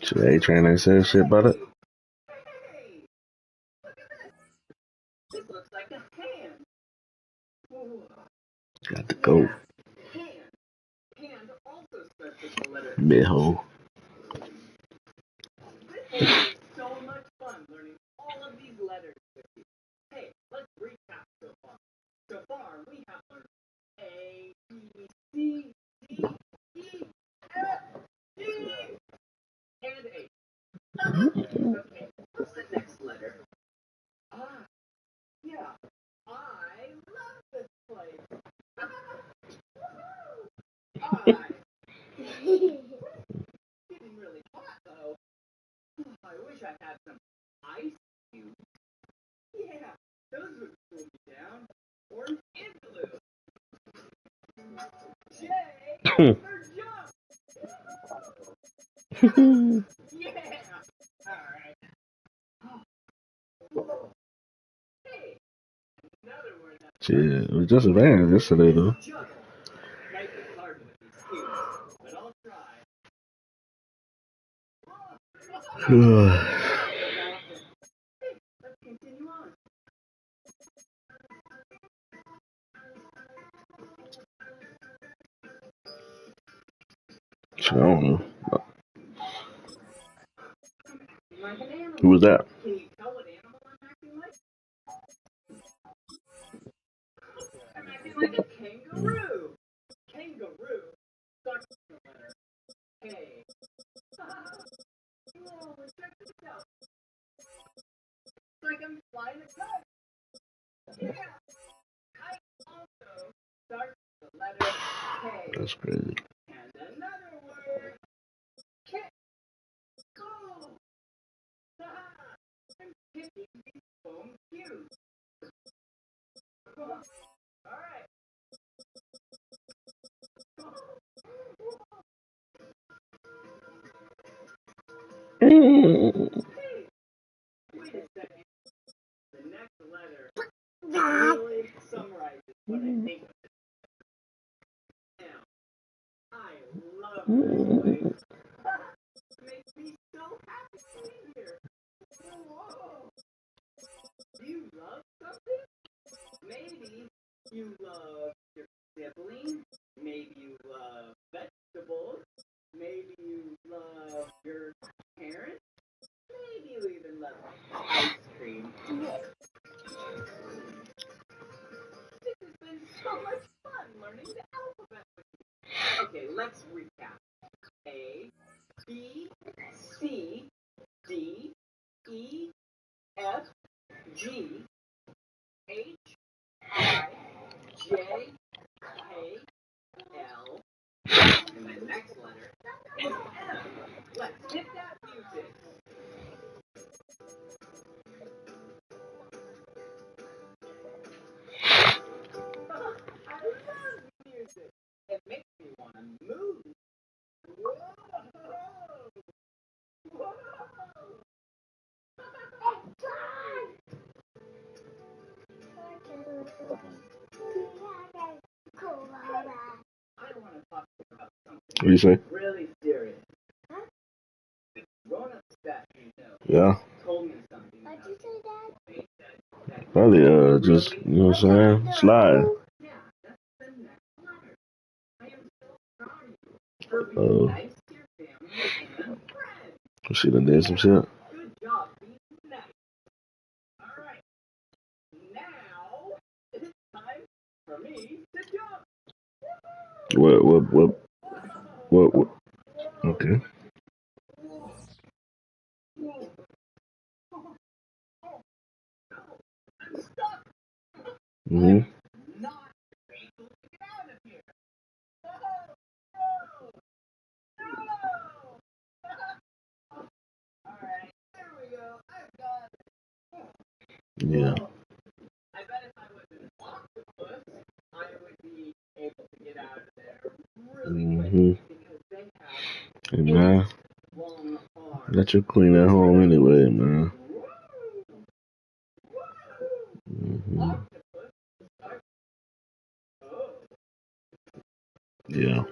Should A Train ain't saying shit about it? Got to go. Mid-hole. Shit, it was just a van yesterday though. Shit, I don't know. Who was that? That's crazy. What do you say? Yeah. Probably just, you know what I'm saying? Slide. She done did some shit. What? Okay. Mm-hmm. Yeah. Mm-hmm. Hey, man. Let you clean at home anyway, man. Yeah. Yeah.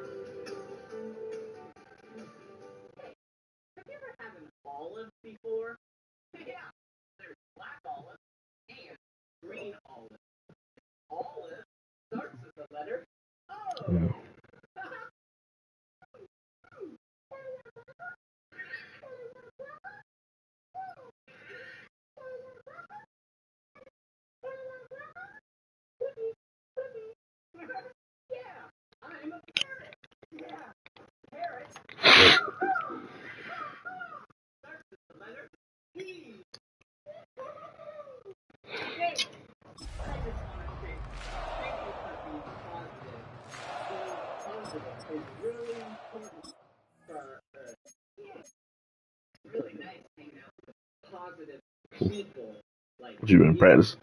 What you been practice?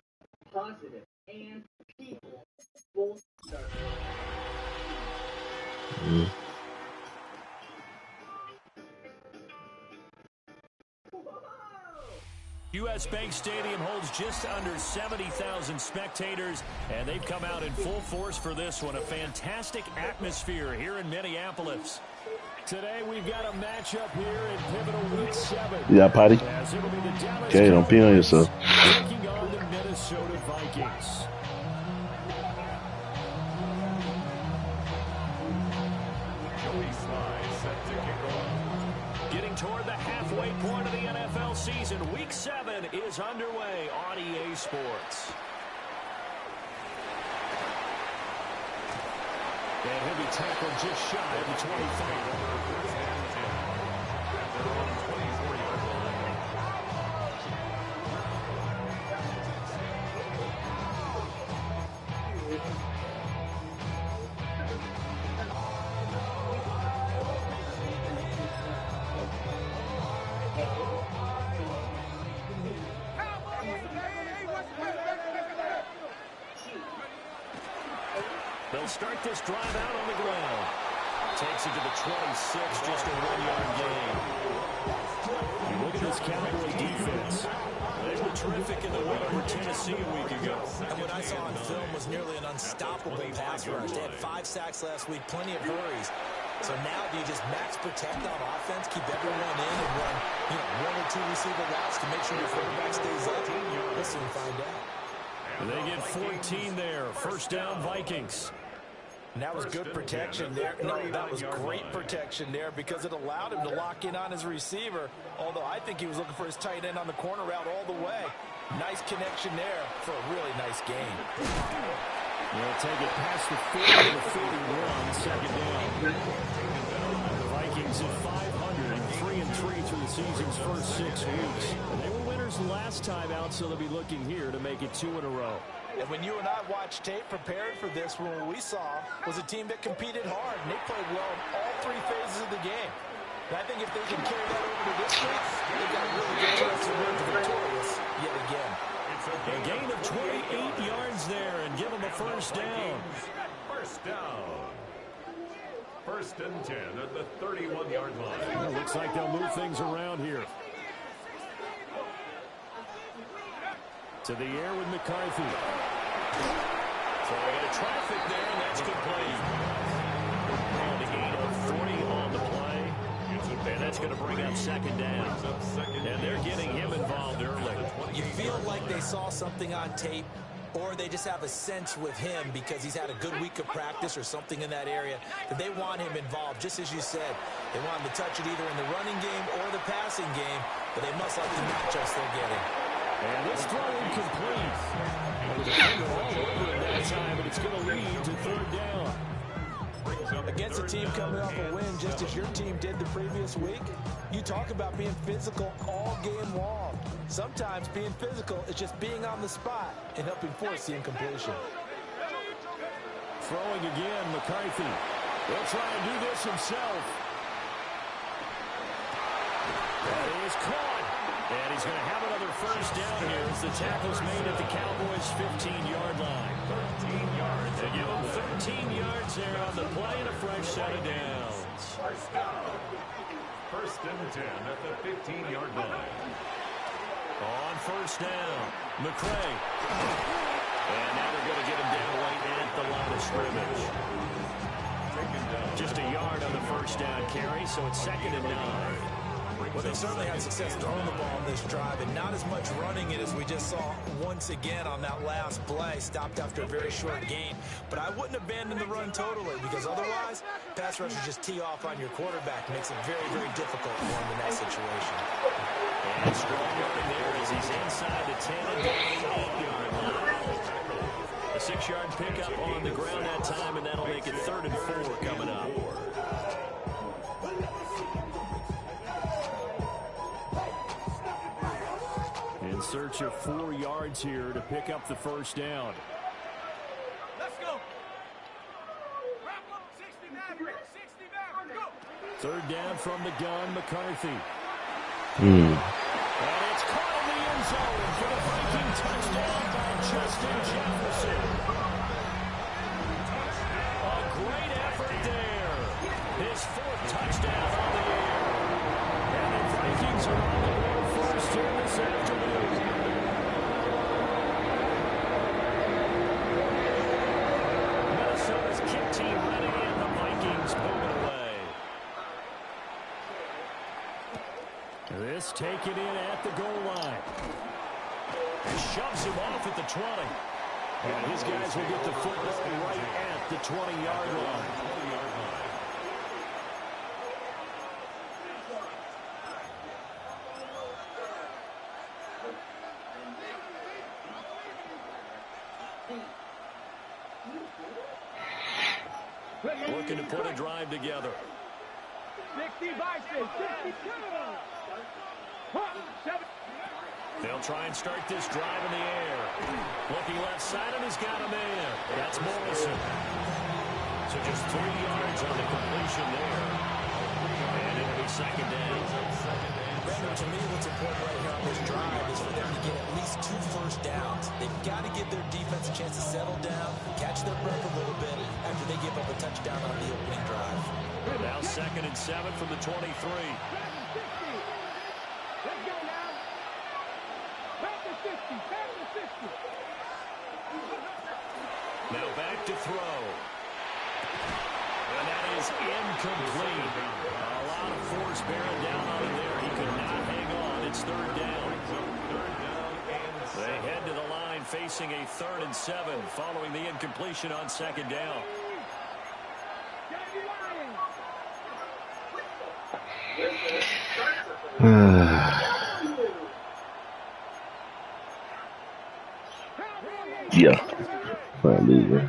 U.S. Bank Stadium holds just under 70,000 spectators, and they've come out in full force for this one. A fantastic atmosphere here in Minneapolis. Today we've got a matchup here in pivotal week 7. Yeah, potty. Okay, don't pee on yourself. Taking on the Minnesota Vikings. Getting toward the halfway point of the NFL season. Week 7 is underway on EA Sports. And he'll be tackled just shy of the 25. They'll start this drive out on the ground. Takes it to the 26, just a 1-yard gain. You look at this Cowboy defense. They were terrific in the win over Tennessee a week ago. And what I saw on film was nearly an unstoppable pass rush. They had 5 sacks last week, plenty of hurries. So now do you just max protect on offense, keep everyone in, and run 1 or 2 receiver routes to make sure your quarterback stays up? We'll soon find out. They get 14 there. First down, Vikings. And that was good protection there. No, that was great protection there because it allowed him to lock in on his receiver, although I think he was looking for his tight end on the corner route all the way. Nice connection there for a really nice gain. They'll take it past the 40 to the 41, second down. The Vikings at 500, 3-3 through the season's first 6 weeks. And they were winners last time out, so they'll be looking here to make it 2 in a row. And when you and I watched tape prepared for this one, what we saw was a team that competed hard, and they played well in all 3 phases of the game. And I think if they can carry that over to this week, they've got a really good chance to win victorious yet again. A gain of 28 yards there and give them a first down. First down. First and 10 at the 31-yard line. Well, looks like they'll move things around here. To the air with McCarthy. So we got a traffic there, and that's complete. And a gain of 40 on the play. And that's going to bring up second down. And they're getting him involved early. You feel like they saw something on tape, or they just have a sense with him because he's had a good week of practice or something in that area that they want him involved. Just as you said, they want him to touch it either in the running game or the passing game, but they must like the matchups they're getting. And this throw incomplete. The defender all over him that time, but it's going to lead to third down. Against a team coming off a win just as your team did the previous week, you talk about being physical all game long. Sometimes being physical is just being on the spot and helping force the incompletion. Throwing again, McCarthy. He'll try and do this himself. That is caught. And he's going to have another first down here as the tackle's made at the Cowboys' 15-yard line. 13 yards. They give him 13 yards there on the play and a fresh set of downs. First down. First and 10 at the 15-yard line. On first down, McCray. And now they're going to get him down right at the line of scrimmage. Just a yard on the first down carry, so it's 2nd and 9. Well, they certainly had success throwing the ball on this drive, and not as much running it as we just saw once again on that last play. Stopped after a very short gain. But I wouldn't abandon the run totally, because otherwise, pass rushers just tee off on your quarterback. Makes it very, very difficult for him in that situation. And strong running there as he's inside the 10 and down the 8-yard line. A 6-yard pickup on the ground that time, and that'll make it 3rd and 4 coming up. In search of 4 yards here to pick up the first down. Let's go. 60 back, go. 3rd down from the gun, McCarthy. Hmm. And it's caught in the end zone for the Viking touchdown by Justin Jefferson. A great effort there. His 4th touchdown on the year. And the Vikings are on the board first here this afternoon. Minnesota's kick team ready, and the Vikings moving away. This taken in at the goal line. He shoves him off at the 20. And his guys will get the football right at the 20-yard line. Looking to put a drive together. 60 Vikings, 62. They'll try and start this drive in the air. Looking left side, and he's got a man. That's Morrison. So just 3 yards on the completion there. And it'll be 2nd down. Brandon, to me, what's important right here on this drive is for them to get at least 2 first downs. They've got to give their defense a chance to settle down, catch their breath a little bit after they give up a touchdown on the opening drive. Now 2nd and 7 from the 23. Let's go now. Back to 60, back to 60. Now back to throw. And that is incomplete. A lot of force bearing down on him there. He could not hang on. It's 3rd down. They head to the line facing a 3rd and 7 following the incompletion on 2nd down. Yeah. Playing league.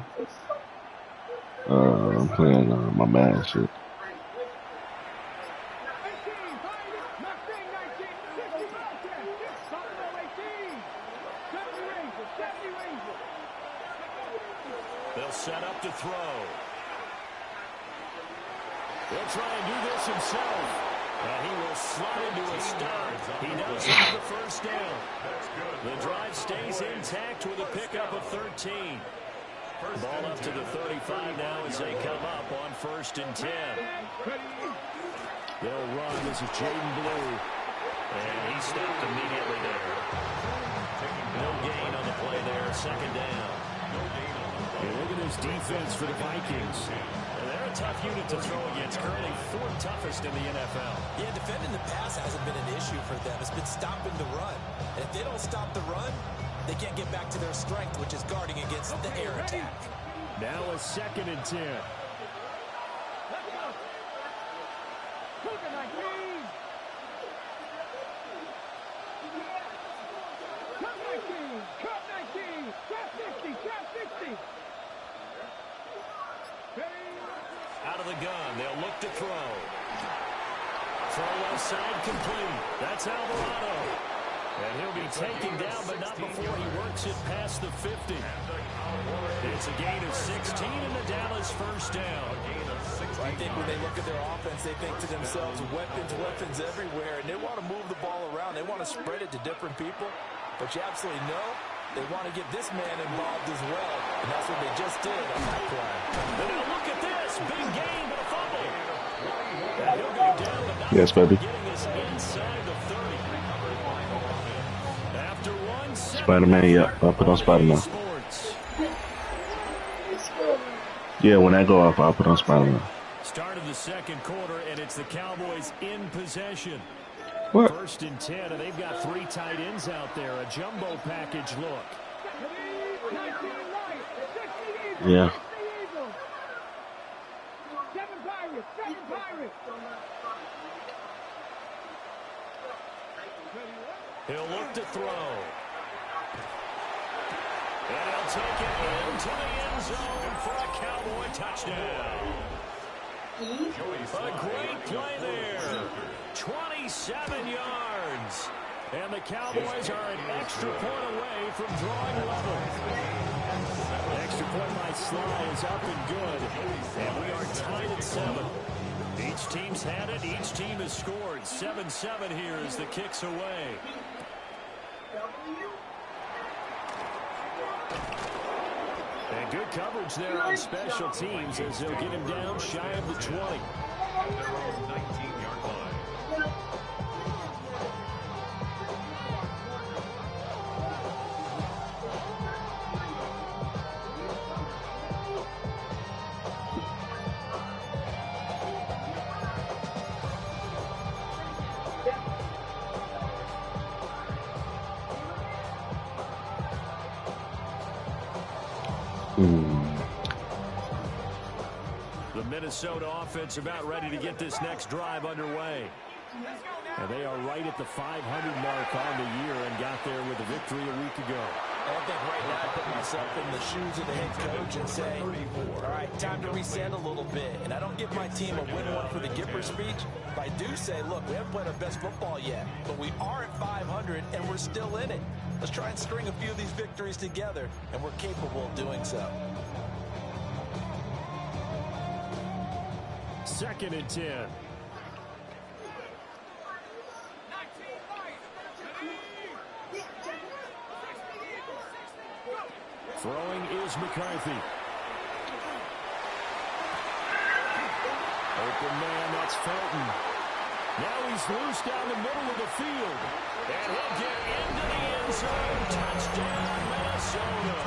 I'm playing my Madden shit. They'll set up to throw. He'll try and do this himself. And he will slide into a start. He does have the first down. The drive stays intact with a pickup of 13. Ball up to the 35 now as they come up on 1st and 10. They'll run. This is Jaden Blue. And he stopped immediately there. No gain on the play there. 2nd down. Hey, look at this defense for the Vikings. And they're a tough unit to throw against. Currently 4th toughest in the NFL. Yeah, defending the pass hasn't been an issue for them. It's been stopping the run. And if they don't stop the run, they can't get back to their strength, which is guarding against the air attack. Now a 2nd and 10. Out of the gun, they'll look to throw. Throw left side complete. That's Alvarado. And he'll be taken down, but not before he works it past the 50. It's a gain of 16 and the Dallas first down. I think when they look at their offense, they think to themselves, weapons everywhere, and they want to move the ball around. They want to spread it to different people. But you absolutely know they want to get this man involved as well, and that's what they just did on that play. And now look at this. Big gain, but a fumble. And he'll go down, but not Yes, baby. getting us inside the 30. After 1 second. Spider-Man, yeah. I'll put on Spider-Man. Sports. Yeah, when I go off, I'll put on Spider-Man. Start of the second quarter, and it's the Cowboys in possession. What? 1st and 10, and they've got 3 tight ends out there. A jumbo package look. Yeah. He'll look to throw. And he'll take it into the end zone for a Cowboy touchdown. A great play there. 27 yards. And the Cowboys are an extra point away from drawing level. The extra point by Sly is up and good. And we are tied at 7. Each team's had it. Each team has scored. 7-7 here as the kick's away. And good coverage there on special teams as they'll get him down shy of the 20. 19-yard line. The Minnesota offense about ready to get this next drive underway. And they are right at the 500 mark on the year and got there with a victory a week ago. I think right now I put myself in the shoes of the head coach and say, all right, time to reset a little bit. And I don't give my team a win one for the Gipper speech, but I do say, look, we haven't played our best football yet, but we are at 500 and we're still in it. Let's try and string a few of these victories together, and we're capable of doing so. 2nd and 10. Throwing is McCarthy. Open man, that's Felton. Now he's loose down the middle of the field. And he'll get into the end zone. Touchdown, Minnesota.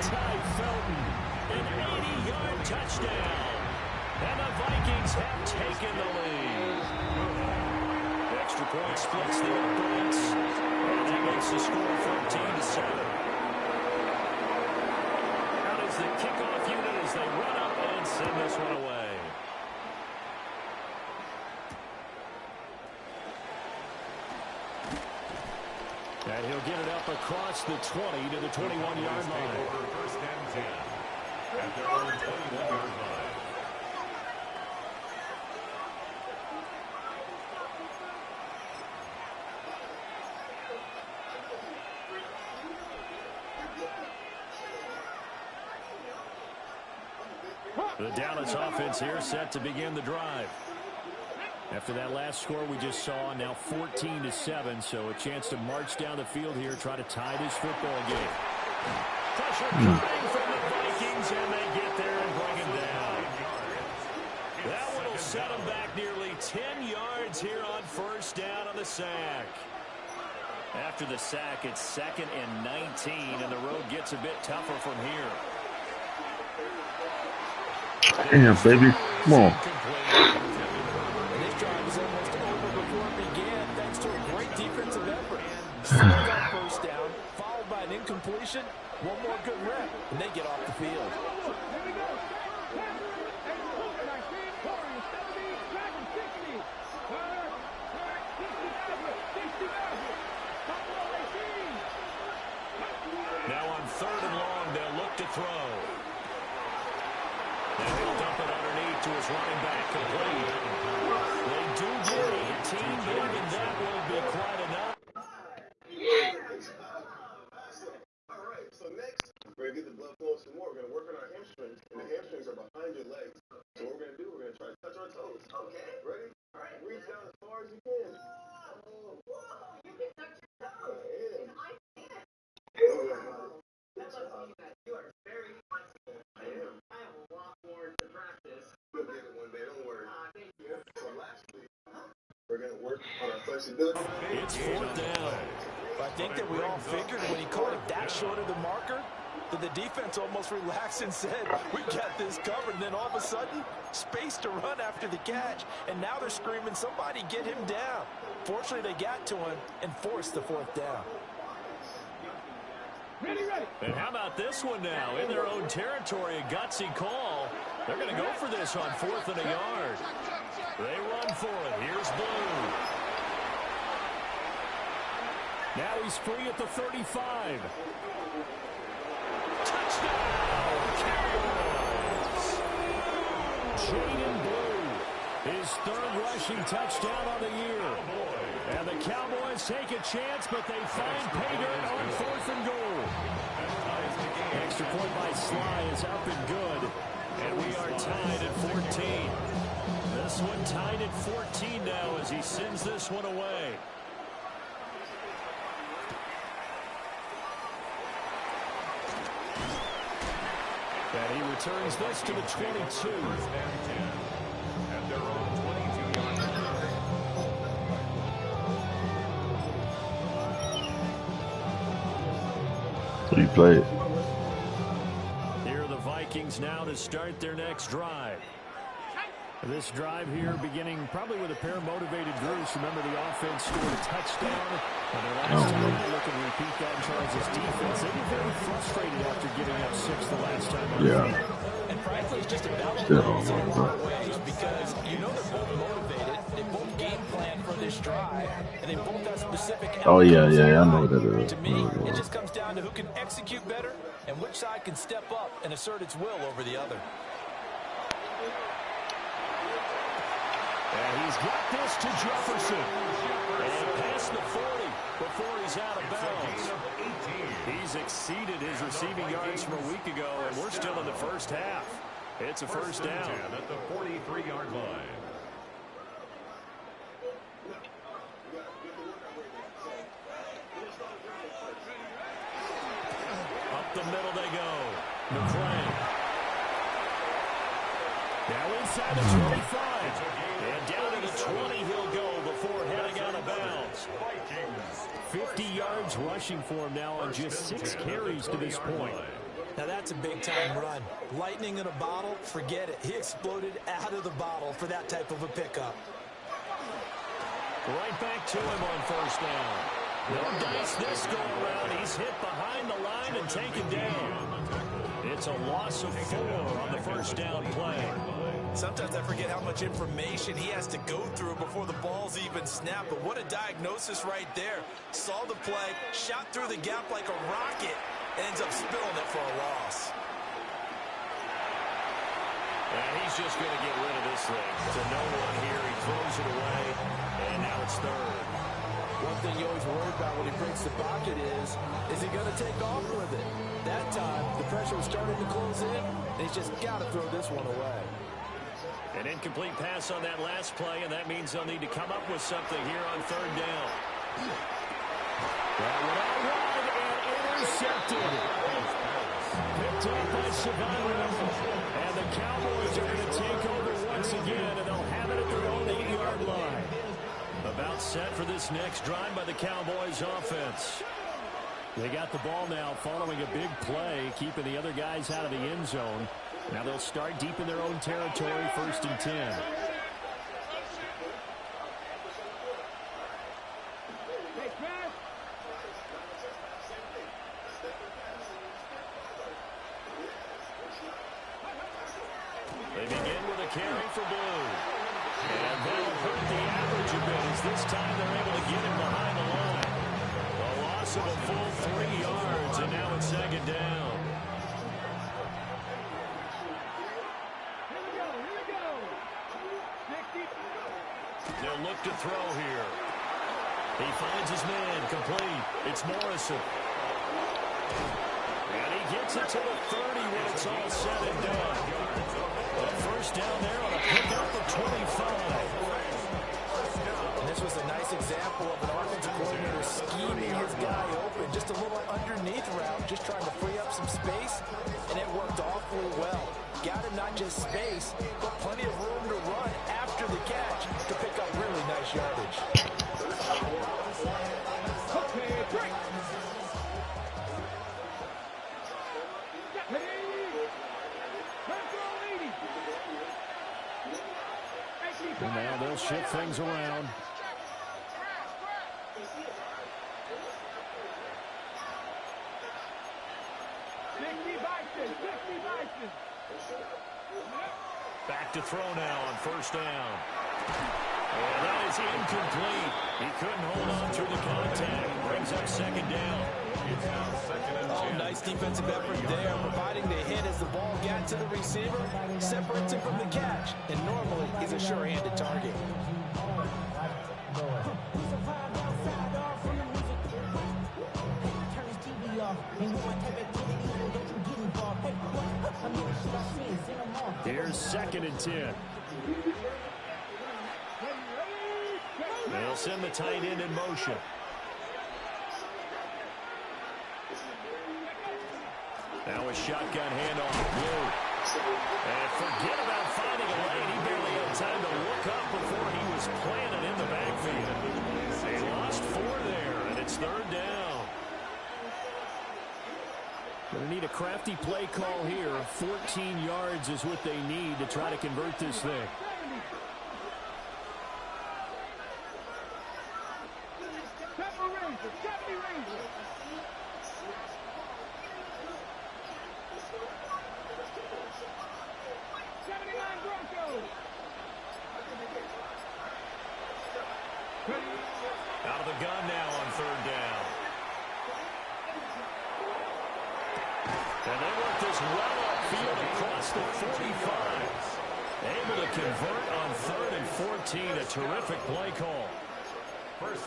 Ty Felton, an 80-yard touchdown. And the Vikings have taken the lead. The extra point splits the offense. And that makes the score 14-7. The kickoff unit as they run up and send this one away. And he'll get it up across the 20 to the 21-yard line. 1st and 10 at their own 21-yard line. The Dallas offense here set to begin the drive. After that last score we just saw, now 14-7, so a chance to march down the field here, try to tie this football game. Pressure coming from the Vikings, and they get there and bring him down. That one will set him back nearly 10 yards here on 1st down on the sack. After the sack, it's 2nd and 19, and the road gets a bit tougher from here. Damn, baby. Come on. This drive is almost over before it began, thanks to a great defensive effort. Second 1st down, followed by an incompletion. One more good rep, and they get off the field. Now on 3rd and long, they'll look to throw. And he'll dump it underneath to his running back, complete. They do get a team big, and that will be quite enough. All right, so next, we're going to get the blood flowing some more. We're going to work on our hamstrings, and the hamstrings are behind your legs. So what we're going to do, we're going to try to touch our toes. Okay. Ready? All right. Reach down as far as you can. Oh. Whoa, you can touch your toes. I am. I can't. You are very flexible. I am. I have a lot more to practice. You'll get it one day, don't worry. Thank you. So lastly, we're going to work on our flexibility. It's 4th down. I think that we all figured when he called it that short of the marker, The defense almost relaxed and said, we got this covered. And then all of a sudden, space to run after the catch. And now they're screaming, somebody get him down. Fortunately, they got to him and forced the 4th down. Ready. And how about this one now? In their own territory, a gutsy call. They're going to go for this on 4th and a yard. They run for it. Here's Blue. Now he's free at the 35. Touchdown, Cowboys! Jaden Blue, his 3rd rushing touchdown on the year. And the Cowboys take a chance, but they find pay dirt on 4th and goal. Extra point by Sly is up and good. And we are tied at 14. This one tied at 14 now as he sends this one away. And he returns this to the 22. And their own 22-yard line. What do you play? Here are the Vikings now to start their next drive. This drive here beginning probably with a pair of motivated Bruce. Remember, the offense scored a touchdown. And their last time they look and repeat that in Charles' defense. They were very frustrated after giving up 6 the last time. And frankly, it's just about ways because you know they're both motivated. They both game plan for this drive, and they both have specific. Oh yeah, I know what that is. To me, it just comes down to who can execute better and which side can step up and assert its will over the other. And he's got this to Jefferson. And past the 40 before he's out of bounds. He's exceeded his receiving yards from a week ago, and we're still in the first half. It's a first down. At the 43-yard line. Up the middle they go. McClain. Now inside the 25. And down to the 20 he'll go before heading out of bounds. 50 yards rushing for him now on just 6 carries to this point. Now that's a big-time run. Lightning in a bottle, forget it. He exploded out of the bottle for that type of a pickup. Right back to him on first down. No dice this go around. He's hit behind the line and taken down. It's a loss of 4 on the first down play. Sometimes I forget how much information he has to go through before the ball's even snapped. But what a diagnosis right there. Saw the play, shot through the gap like a rocket, and ends up spilling it for a loss. And he's just going to get rid of this thing. To no one here. He throws it away, and now it's 3rd. One thing you always worry about when he breaks the pocket is he going to take off with it? That time, the pressure was starting to close in, and he's just got to throw this one away. An incomplete pass on that last play, and that means they'll need to come up with something here on 3rd down. That one out wide and intercepted. Picked up by Savannah. And the Cowboys are going to take over once again, and they'll have it at their own 8-yard line. About set for this next drive by the Cowboys offense. They got the ball now following a big play, keeping the other guys out of the end zone. Now they'll start deep in their own territory, 1st and 10. They begin with a carry for Blue. And that'll hurt the average a bit as this time they're able to get him behind the line. A loss of a full 3 yards, and now it's 2nd down. They'll look to throw here. He finds his man, complete. It's Morrison. And he gets it to the 30 when it's all said and done. A first down there on a pickup of 25. And this was a nice example of an offensive coordinator scheming his guy open. Just a little underneath route, just trying to free up some space, and it worked awfully well. Got him not just space, but plenty of room to run after the catch to pick up really nice yardage. shift things around. Back to throw now on first down. And that is incomplete. He couldn't hold on through the contact. Brings up second down. It's now second and 10. Nice defensive effort there, providing the hit as the ball got to the receiver, separates him from the catch, and normally he's a sure-handed target. Here's second and 10. They'll send the tight end in motion. Now a shotgun handoff to Blue. And forget about finding a lane. He barely had time to look up before he was planted in the backfield. They lost 4 there, and it's third down. Going to need a crafty play call here. 14 yards is what they need to try to convert this thing. Out of the gun now on third down. And they work this well upfield across the 45. Able to convert on 3rd and 14. A terrific play call.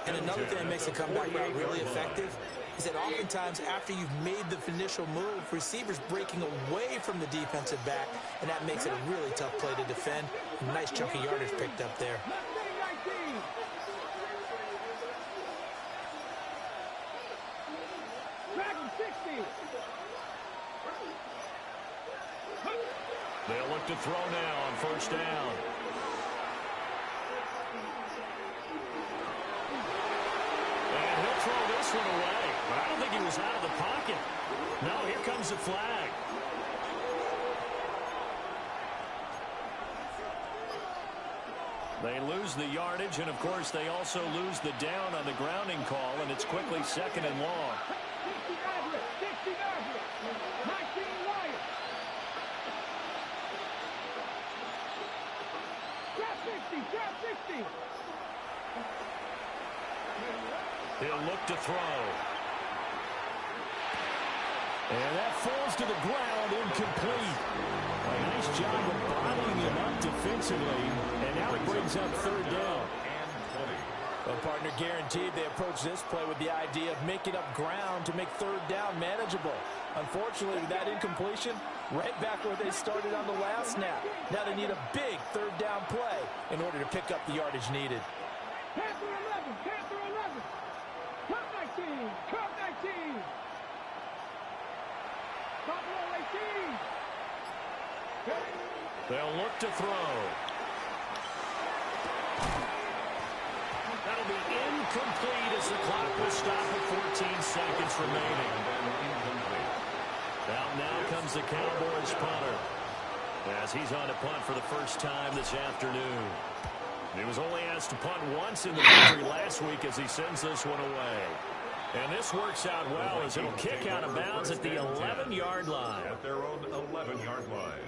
And another thing that makes a comeback route really effective is that oftentimes after you've made the initial move, receivers breaking away from the defensive back, and that makes it a really tough play to defend. A nice chunk of yardage picked up there. They'll look to throw now on first down. And he'll throw this one away. But I don't think he was out of the pocket. No, here comes the flag. They lose the yardage, and of course they also lose the down on the grounding call, and it's quickly second and long. He'll look to throw. And that falls to the ground, incomplete. A nice job of bottling him up defensively, and now it brings up third down. Well, partner, guaranteed they approach this play with the idea of making up ground to make third down manageable. Unfortunately, with that incompletion, right back where they started on the last snap. Now they need a big third down play in order to pick up the yardage needed. Panther 11, Panther 11. Cup 19, Cup 19. Buffalo 18. They'll look to throw. That'll be incomplete as the clock will stop at 14 seconds remaining. Out now comes the Cowboys punter as he's on to punt for the first time this afternoon. He was only asked to punt once in the victory last week as he sends this one away. And this works out well as it'll kick out of bounds at the 11-yard line. At their own 11-yard line.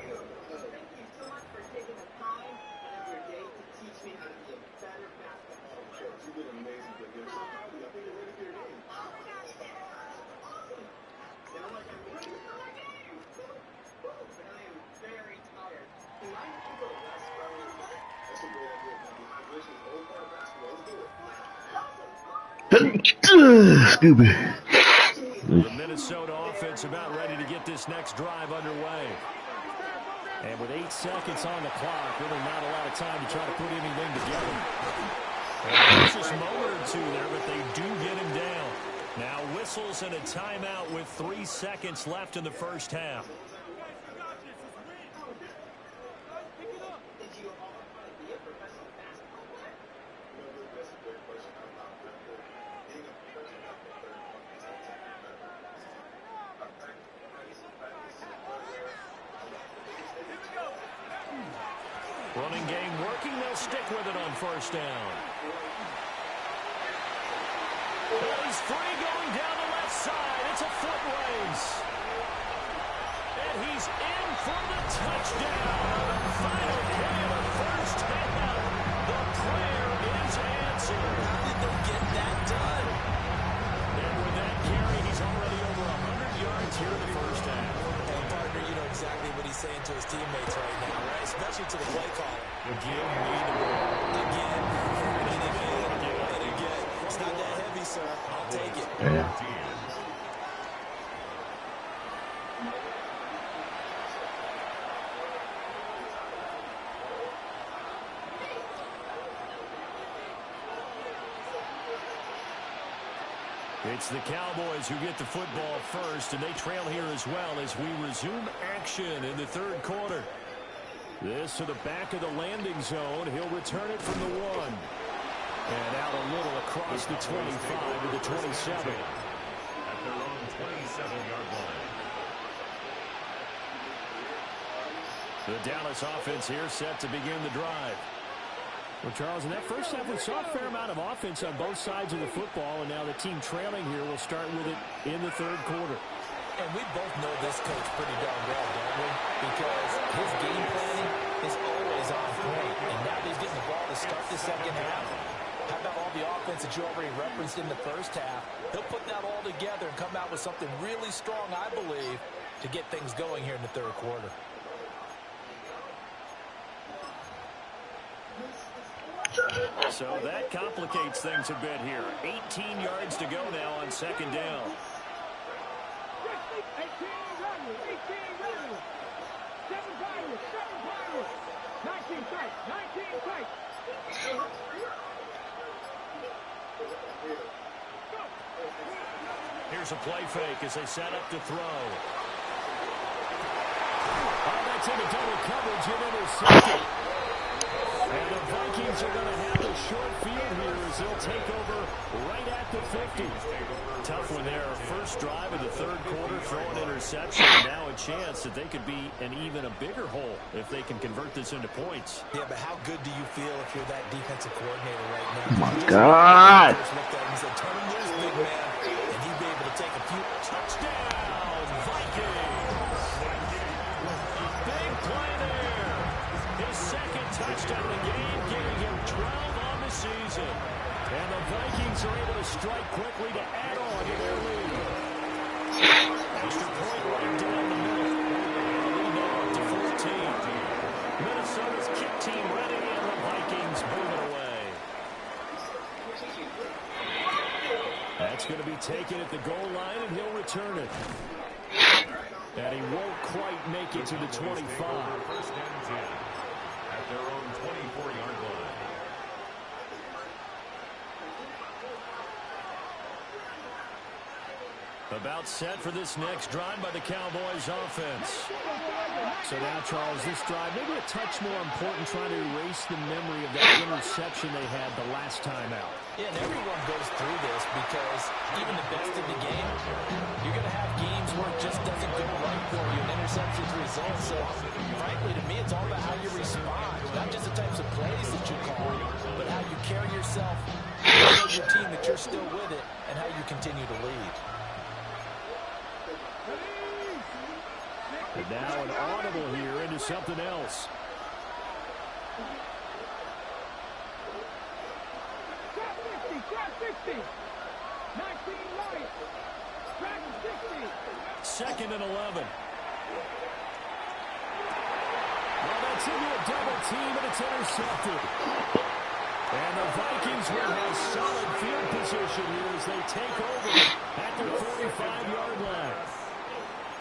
Excuse me. The Minnesota offense about ready to get this next drive underway. And with 8 seconds on the clock, really not a lot of time to try to put anything together. And just a moment or two there, but they do get him down. Now whistles and a timeout with 3 seconds left in the first half. Running game working. They'll stick with it on first down. And he's free going down the left side. It's a foot race. And he's in for the touchdown. Final play of the first half. The prayer is answered. How did they get that done? And with that carry, he's already over 100 yards here in the first half. And partner, you know exactly what he's saying to his teammates right now, right? Especially to the play caller. Give me the ball. Again, and again, and again. It's not that heavy, sir. I'll take it. Yeah. It's the Cowboys who get the football first, and they trail here as well as we resume action in the third quarter. This to the back of the landing zone. He'll return it from the 1. And out a little across the 25 to the 27. At their own 27-yard line. The Dallas offense here set to begin the drive. Well, Charles, in that first half, we saw a fair amount of offense on both sides of the football, and now the team trailing here will start with it in the third quarter. And we both know this coach pretty darn well, don't we? Because his game planning is always on point. And now that he's getting the ball to start the second half, how about all the offense that you already referenced in the first half? He'll put that all together and come out with something really strong, I believe, to get things going here in the third quarter. So that complicates things a bit here. 18 yards to go now on second down. 18 runners, 18 runners. 7 fighters, 7 fighters. 19 tight, 19 tight. Here's a play fake as they set up to throw. Oh, that's into double coverage and intercepted. And the Vikings are going to have a short field here as they'll take over right at the 50. Tough one there. First drive of the third quarter, throwing interception. And now a chance that they could be an even a bigger hole if they can convert this into points. Yeah, but how good do you feel if you're that defensive coordinator right now? Oh, my God. Looked at him and said, turn him loose, big man. And he'd be able to take a few. Touchdown, Vikings! Big play there. His second touchdown of the game, giving him 12 on the season. And the Vikings are able to strike quickly to add on to their lead. Extra point right down the middle. Lead now up to 14. Minnesota's kick team ready, and the Vikings move it away. That's going to be taken at the goal line, and he'll return it. And he won't quite make it to the 25. First and 10 at their own 24-yard line. About set for this next drive by the Cowboys offense. So now, Charles, this drive maybe a touch more important, trying to erase the memory of that interception they had the last time out. Yeah, and everyone goes through this because even the best in the game, you're going to have games where it just doesn't go right for you, and interceptions result. So, frankly, to me, it's all about how you respond, not just the types of plays that you call, but how you carry yourself, show your team that you're still with it, and how you continue to lead. And now an audible here into something else. Track 60. 19 right. Track 60. Second and 11. Well, that's into a double team, and it's intercepted. And the Vikings will have solid field position here as they take over at their 45-yard line.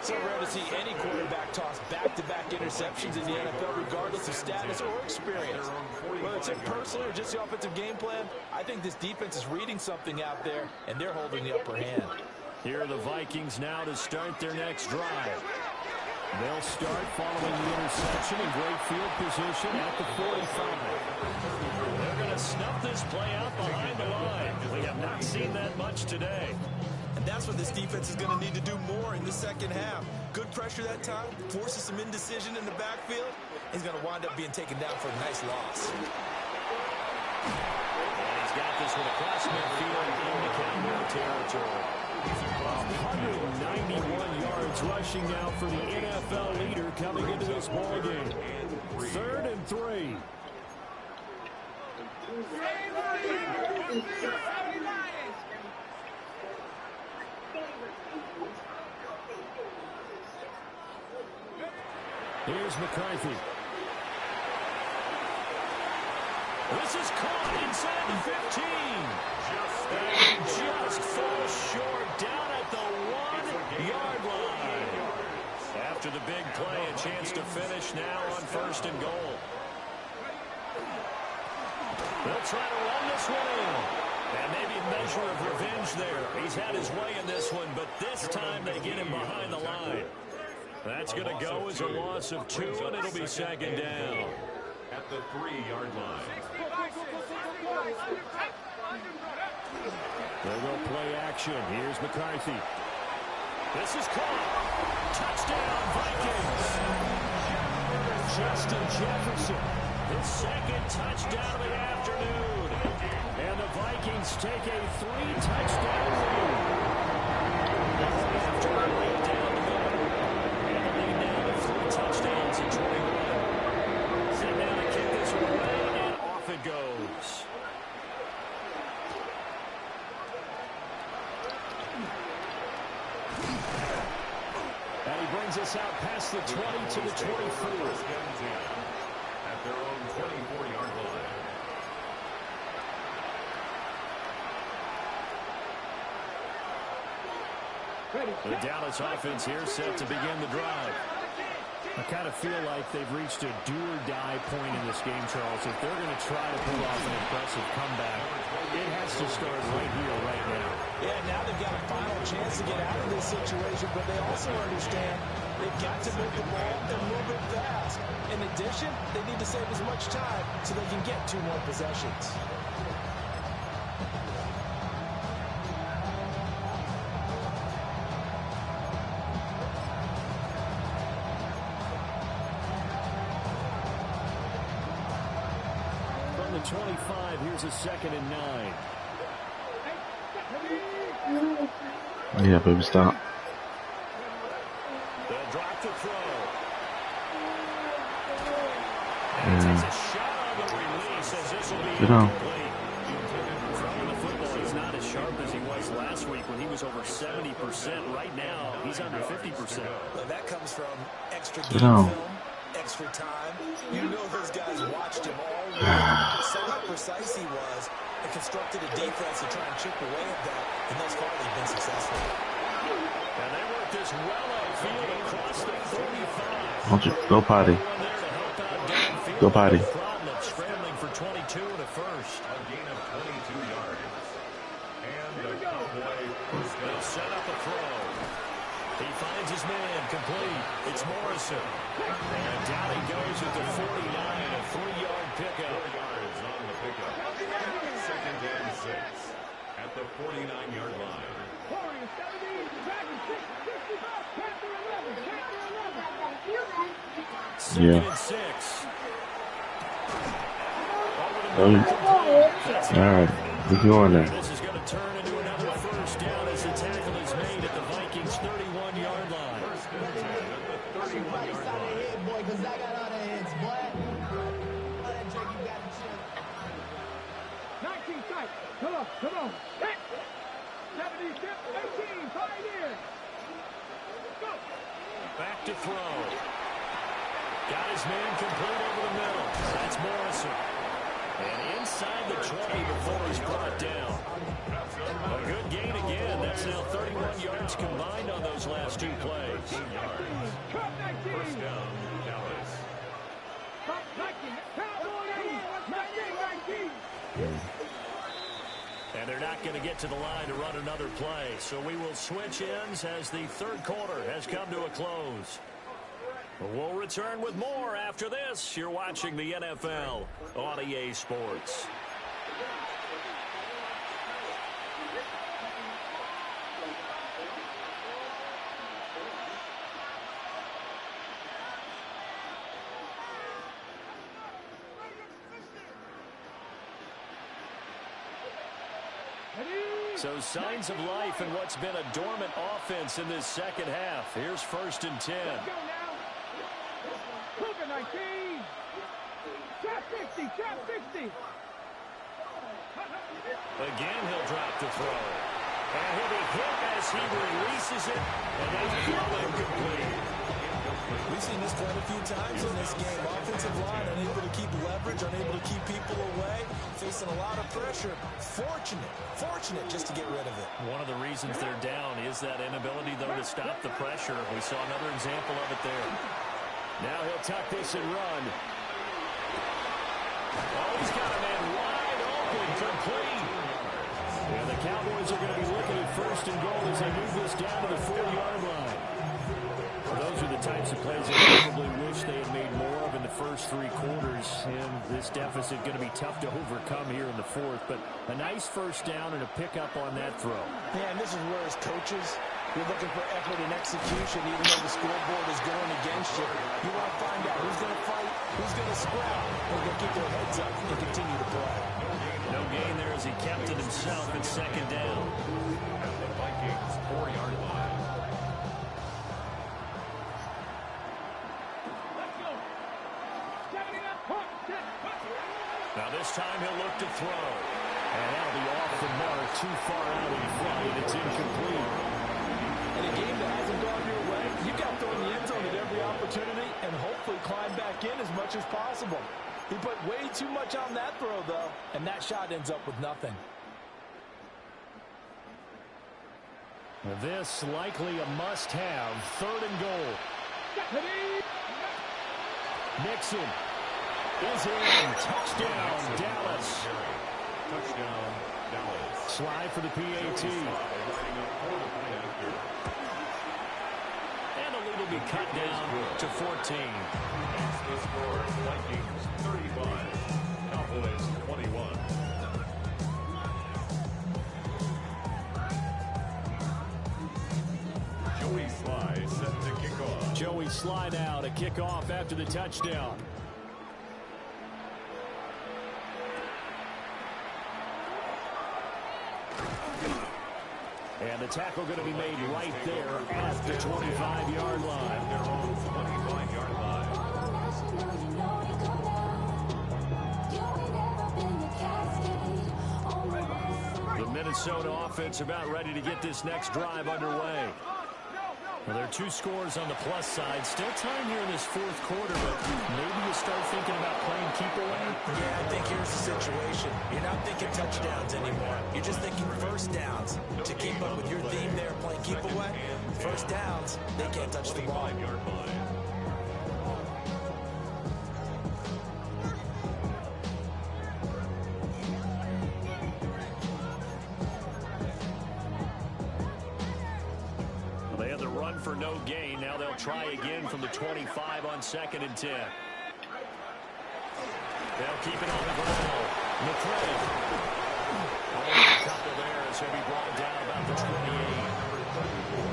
So rare to see any quarterback toss back-to-back interceptions in the NFL, regardless of status or experience. Whether it's personally or just the offensive game plan, I think this defense is reading something out there, and they're holding the upper hand. Here are the Vikings now to start their next drive. They'll start following the interception in great field position at the 45. They're going to snuff this play out behind the line. We have not seen that much today. And that's that's what this defense is going to need to do more in the second half. Good pressure that time, forces some indecision in the backfield. He's going to wind up being taken down for a nice loss. And he's got this one across midfield into Cowboy territory. 191 yards rushing now for the NFL leader coming into this ball game. 3rd and 3. Here's McCarthy. This is caught inside the 15. Just falls short down at the 1-yard line. After the big play, a chance to finish now on 1st and goal. They'll try to run this one in. And maybe a measure of revenge there. He's had his way in this one, but this time they get him behind the line. That's going to go as a loss of 2, and it'll be 2nd down. At the 3-yard line. They'll go play action. Here's McCarthy. This is caught. Touchdown, Vikings. Justin Jefferson, his 2nd touchdown of the afternoon. And the Vikings take a 3-touchdown lead. After a lead down the middle. And the lead now to 3 touchdowns in 21. Set down to kick this one away, and off it goes. And he brings us out past the 20 to the 24. At their own 24-yard line. The Dallas offense here set to begin the drive. I kind of feel like they've reached a do-or-die point in this game, Charles. If they're going to try to pull off an impressive comeback, it has to start right here, right now. Yeah, now they've got a final chance to get out of this situation, but they also understand they've got to move the ball and move it fast. In addition, they need to save as much time so they can get 2 more possessions. From the 25, here's a 2nd and 9. Yeah, baby, stop. They'll drop the throw. Yeah. Takes a shot on the release as this will be Get on. incomplete. Throwing the football, he's not as sharp as he was last week when he was over 70%. Right now, he's under 50%. Well, that comes from extra Get game on. film, extra time. You know those guys watched him all week, saw how precise he was, and constructed a defense to try and chip away at that, and thus far they've been successful. And they work this well upfield across the 45. Won't you go potty? Go potty. Problem scrambling for 22 and a first. A gain of 22 yards. And the Cowboy first They'll down. set up a throw. He finds his man complete. It's Morrison. And down he goes at the 49, a 3-yard pickup. 4 yards on the pickup. 2nd and 6. At the 49-yard line. Warriors 17, Dragons 65, Panther 11, Panther 11. Yeah. 2nd and 6. All right, we can go on there. This is going to turn into another first down as the tackle is made at the Vikings' 31-yard line. First and 10 at the 31-yard line. 19 sight. Come on, come on. Hit. 70, 18, Pioneer. Go. Back to throw. Got his man complete over the middle. That's Morrison. And inside the 20 before he's brought down. A good gain again. That's now 31 yards combined on those last 2 plays. 13 yards. Cup 19. First down, Dallas. Cup 19. Cowboy 19. And they're not going to get to the line to run another play. So we will switch ends as the 3rd quarter has come to a close. We'll return with more after this. You're watching the NFL on EA Sports. So signs of life in what's been a dormant offense in this second half. Here's 1st and 10. Let's go now. Cougar 19. Trap 50, trap 50. Again, he'll drop the throw. And he'll be hit as he releases it. And they throw incomplete. We've seen this quite a few times in this game. Offensive line unable to keep leverage, unable to keep people away, facing a lot of pressure. Fortunate just to get rid of it. One of the reasons they're down is that inability, though, to stop the pressure. We saw another example of it there. Now he'll tuck this and run. Oh, he's got a man wide open, complete. And the Cowboys are going to be looking at 1st and goal as they move this down to the 40-yard line. Those are the types of plays they probably wish they had made more of in the first 3 quarters. And this deficit going to be tough to overcome here in the 4th. But a nice 1st down and a pickup on that throw. Yeah, and this is where as coaches, you're looking for effort and execution, even though the scoreboard is going against you. You want to find out who's going to fight, who's going to scrap, who's going to keep their heads up and continue to play. No gain there as he kept it himself at 2nd down. At the Vikings 4-yard line. Now this time he'll look to throw. And that'll be off the mark, too far out in front, and it's incomplete. In a game that hasn't gone your way, you've got to throw in the end zone at every opportunity and hopefully climb back in as much as possible. He put way too much on that throw, though, and that shot ends up with nothing. This likely a must-have. 3rd and goal. Nixon is in. Touchdown, Dallas. Touchdown, Dallas. Slide for the PAT. And the lead will be cut down to 14. That's the score. Vikings 35, Cowboys 21. Joey Sly set to kick off. Joey Sly now to kick off after the touchdown. And the tackle going to be made right there at the 25-yard line. Their own 25-yard line. The Minnesota offense about ready to get this next drive underway. Well, there are 2 scores on the plus side. Still time here in this 4th quarter, but maybe you start thinking about playing keep away. Yeah, I think here's the situation. You're not thinking touchdowns anymore. You're just thinking 1st downs. To keep up with your theme there, playing keep away, 1st downs, they can't touch the ball. 25-yard line. They had the run for no gain. Now they'll try again from the 25 on 2nd and 10. They'll keep it on the ground. McCray. Only a couple there as he'll be brought down about the 28.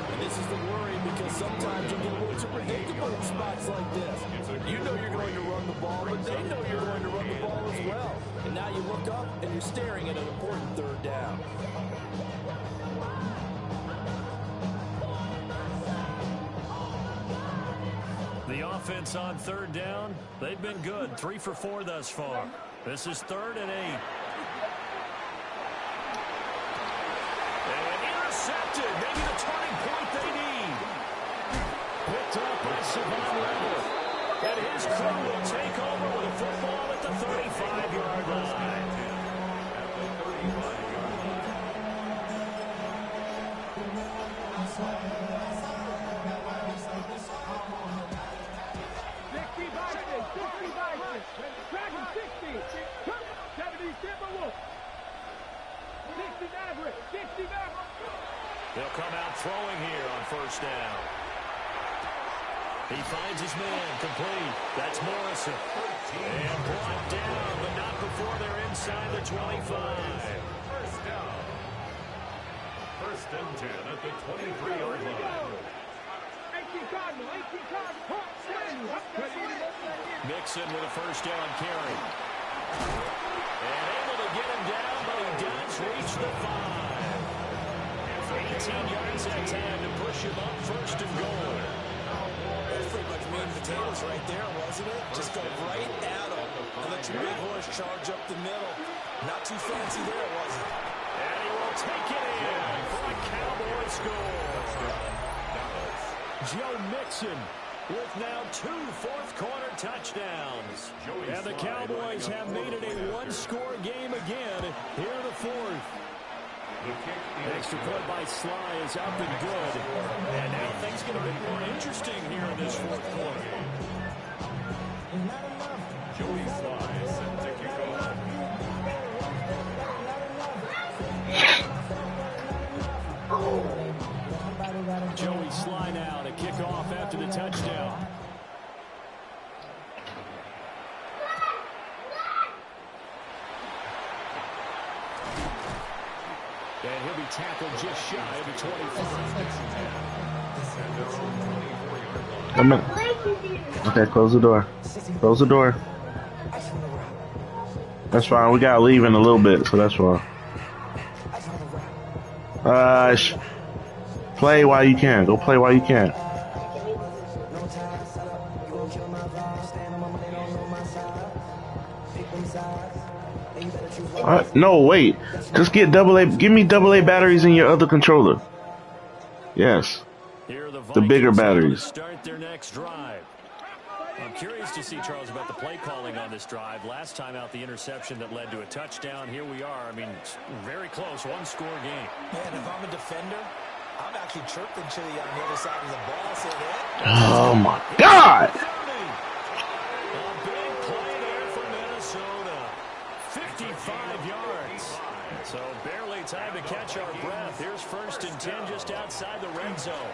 And this is the worry because sometimes you get a little too predictable in spots like this. You know you're going to run the ball, but they know you're going to run the ball as well. And now you look up and you're staring at an important 3rd down. The offense on 3rd down, they've been good. 3 for 4 thus far. This is 3rd and 8. And intercepted. Maybe the turning point they need. Picked up by Savon Rebel. And his crew will take over with a football at the 35-yard line. At the 35-yard line. 60 back. They'll come out throwing here on 1st down. He finds his man, complete. That's Morrison. And brought down, but not before they're inside the 25. 1st down. 1st and 10 at the 23-yard line. 18 Cardinal, 18 Cardinal. Mixon with a 1st down carry. And able to get him down, but he does reach the 5. yards that time to push him up first and goal. That's pretty much meat and potatoes right there, wasn't it? Just go right at him and let your big horse charge up the middle. Not too fancy there, was it? And he will take it in for a Cowboy score. Joe Mixon with now 2 fourth-quarter touchdowns. And the Cowboys have made it a one-score game again here in the fourth. Extra point by Sly is up and good. And now things get a bit more interesting here in this fourth quarter. Joey Sly set to kick off. Joey Sly now to kick off after the touchdown. And he'll be tackled just shy of the 25. Come in. Okay, close the door. Close the door. That's fine. We gotta leave in a little bit, so that's fine. Play while you can. Go play while you can. No, wait. Just get AA. Give me AA batteries in your other controller. Yes. The bigger batteries. Start their next drive. I'm curious to see, Charles, about the play calling on this drive. Last time out, the interception that led to a touchdown. Here we are. I mean, very close, one-score game. Man, if I'm a defender, I'm actually chirping Chili on the other side of the ball. So oh, my God. A big play there for Minnesota. 55 yards. So barely time to catch our breath. Here's 1st and 10 just outside the red zone.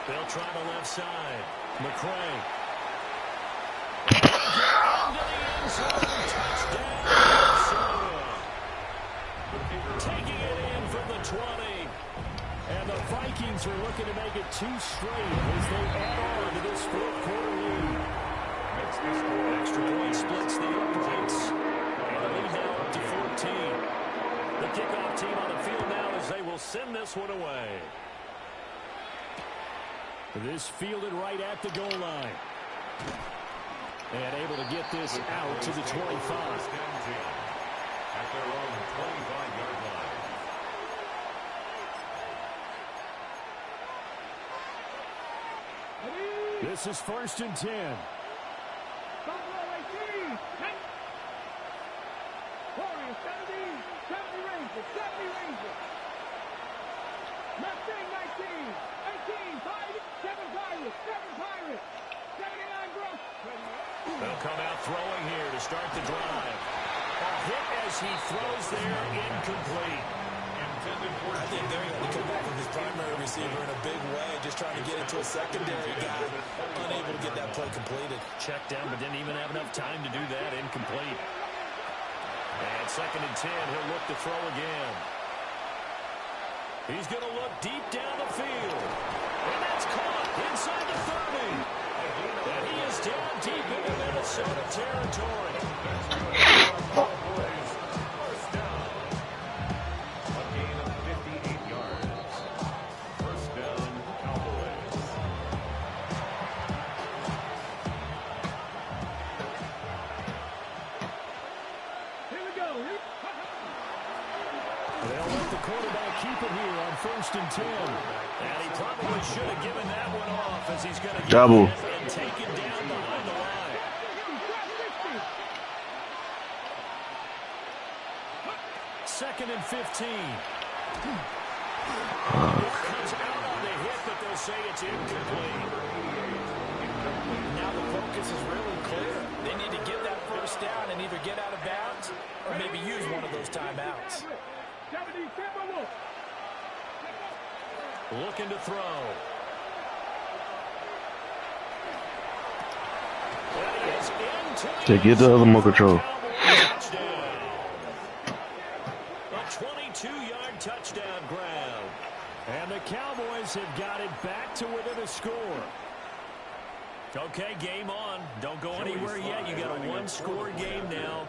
They'll try the left side. McCray. Taking it in from the 20. And the Vikings are looking to make it 2 straight as they add on to this fourth quarter lead. Extra point splits the points. And the lead now up to 14. The kickoff team on the field now as they will send this one away. This fielded right at the goal line. And able to get this out to the 25. At their own 25-yard line. This is 1st and 10. Warriors, 70 Rangers, 70 Rangers. Mustang 19, 18, 7 Pirates, 7 Pirates, 79 Gross. They'll come out throwing here to start the drive. A hit as he throws there, incomplete. I think they're going to come back from his primary receiver in a big way, just trying to get into a secondary guy. Unable to get that play completed. Checked down, but didn't even have enough time to do that. Incomplete. And 2nd and 10, he'll look to throw again. He's going to look deep down the field. And that's caught inside the 30. And he is down deep into Minnesota territory. First down. A gain of 58 yards. First down, Cowboys. Here we go. They'll let the quarterback keep it here on 1st and 10. And he probably should have given that one off as he's going to double. And take it down behind the line. 2nd and 15. Comes out on the hit, but they'll say it's incomplete. Now the focus is really clear. They need to get that first down and either get out of bounds or maybe use one of those timeouts. Looking to throw. Get the other more control. A 22-yard touchdown grab. And the Cowboys have got it back to within a score. Okay, game on. Don't go anywhere yet. You got a one-score game now.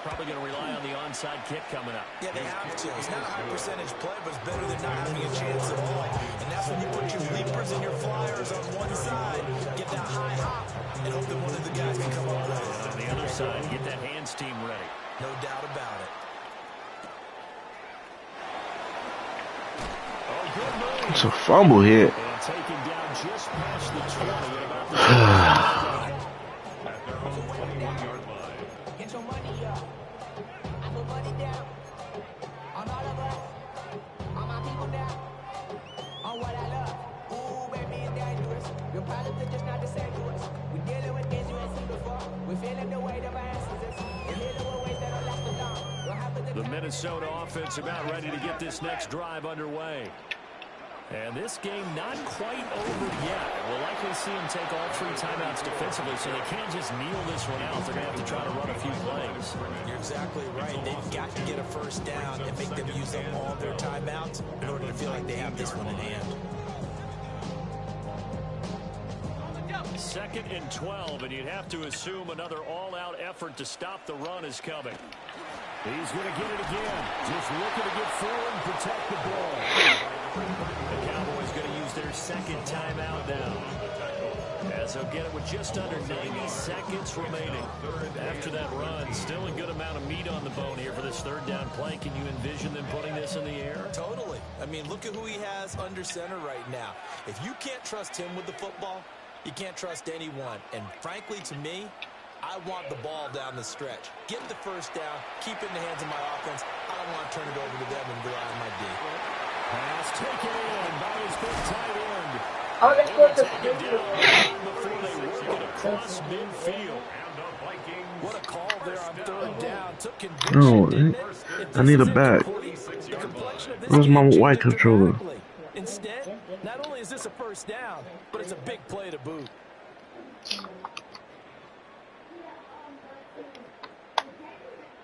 probably going to rely on the onside kick coming up. Yeah, they have to. It's not a high percentage play, but it's better than not having a chance at all. And that's when you put your leapers and your flyers on one side, get that high hop, and hope that one of the guys can come up with it. And on the other side, get that hands team ready. No doubt about it. Oh, good move. It's a fumble hit. And taken down just past the 20 at about the At their own 21-yard line. Get your money up. I put money down. On all of us. On my people now. On what I love. Ooh, baby, it's dangerous. Your problems are just not the same to us. We're dealing with things you ain't seen before. We're feeling the weight of our ancestors. We're dealing with ways that'll last for long. What happens The Minnesota offense about ready to get this next drive underway. And this game not quite over yet. We'll likely see them take all 3 timeouts defensively, so they can't just kneel this one out. They're going to have to try to run a few plays. You're exactly right. They've got to get a first down and make them use up all their timeouts in order to feel like they have this one in hand. 2nd and 12, and you'd have to assume another all-out effort to stop the run is coming. He's going to get it again. Just looking to get forward and protect the ball. The Cowboys going to use their 2nd timeout now, as they'll get it with just under 90 seconds remaining. After that run, still a good amount of meat on the bone here for this 3rd down play. Can you envision them putting this in the air? Totally. I mean, look at who he has under center right now. If you can't trust him with the football, you can't trust anyone. And frankly, to me, I want the ball down the stretch. Get the first down, keep it in the hands of my offense. I don't want to turn it over to them and rely on my D. Pass taken in by his big tight end. Oh, let's go to Taken down before they work it across midfield. And the Vikings. What a call there on 3rd down. Took conviction, No, didn't it? If I need a this is back. incomplete, the complexion of this Where's my game white changes controller? dramatically. Instead, not only is this a first down, but it's a big play to boot.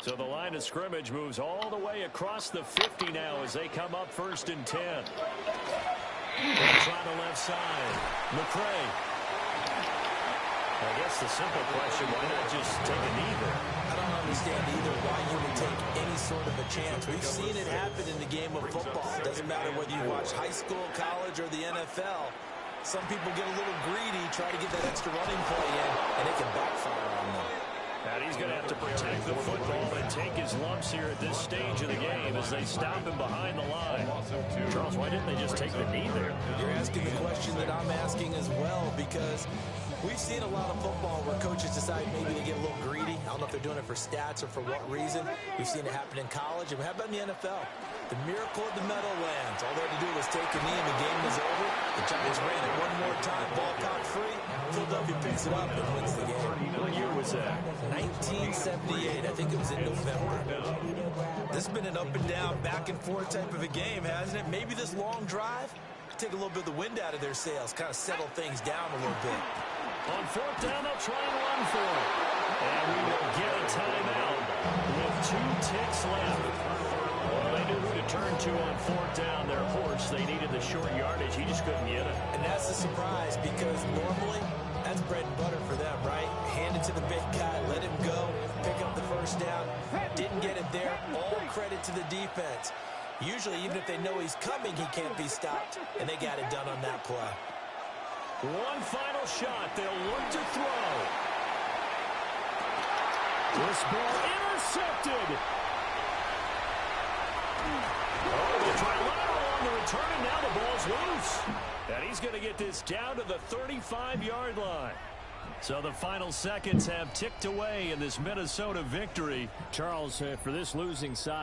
So the line of scrimmage moves all the way across the 50 now as they come up 1st and 10. They'll try the left side. McCray. I guess the simple question, why not just take a knee there? I don't understand either why you would take any sort of a chance. We've seen it happen in the game of football. It doesn't matter whether you watch high school, college, or the NFL. Some people get a little greedy, try to get that extra running play in, and it can backfire on them. And he's going to have to protect the football and take his lumps here at this stage of the game as they stop him behind the line. Charles, why didn't they just take the knee there? You're asking the question that I'm asking as well, because we've seen a lot of football where coaches decide maybe to get a little greedy. I don't know if they're doing it for stats or for what reason. We've seen it happen in college. And how about in the NFL? The miracle of the Meadowlands. All they had to do was take a knee and the game was over. The Giants ran it one more time, ball caught free. Philadelphia picks it up and wins the game. What year was that? 1978. I think it was in November. This has been an up and down, back and forth type of a game, hasn't it? Maybe this long drive take a little bit of the wind out of their sails, kind of settle things down a little bit. On 4th down, they'll try and run for it. And we will get a timeout with 2 ticks left. Well, they knew who to turn to on 4th down. Their horse, they needed the short yardage. He just couldn't get it. And that's a surprise because normally that's bread and butter for them, right? Hand it to the big guy, let him go, pick up the first down. Didn't get it there. All credit to the defense. Usually, even if they know he's coming, he can't be stopped. And they got it done on that play. One final shot. They'll look to throw. This ball intercepted. Oh, they try lateral on the return, and now the ball's loose. And he's going to get this down to the 35-yard line. So the final seconds have ticked away in this Minnesota victory. Charles, for this losing side.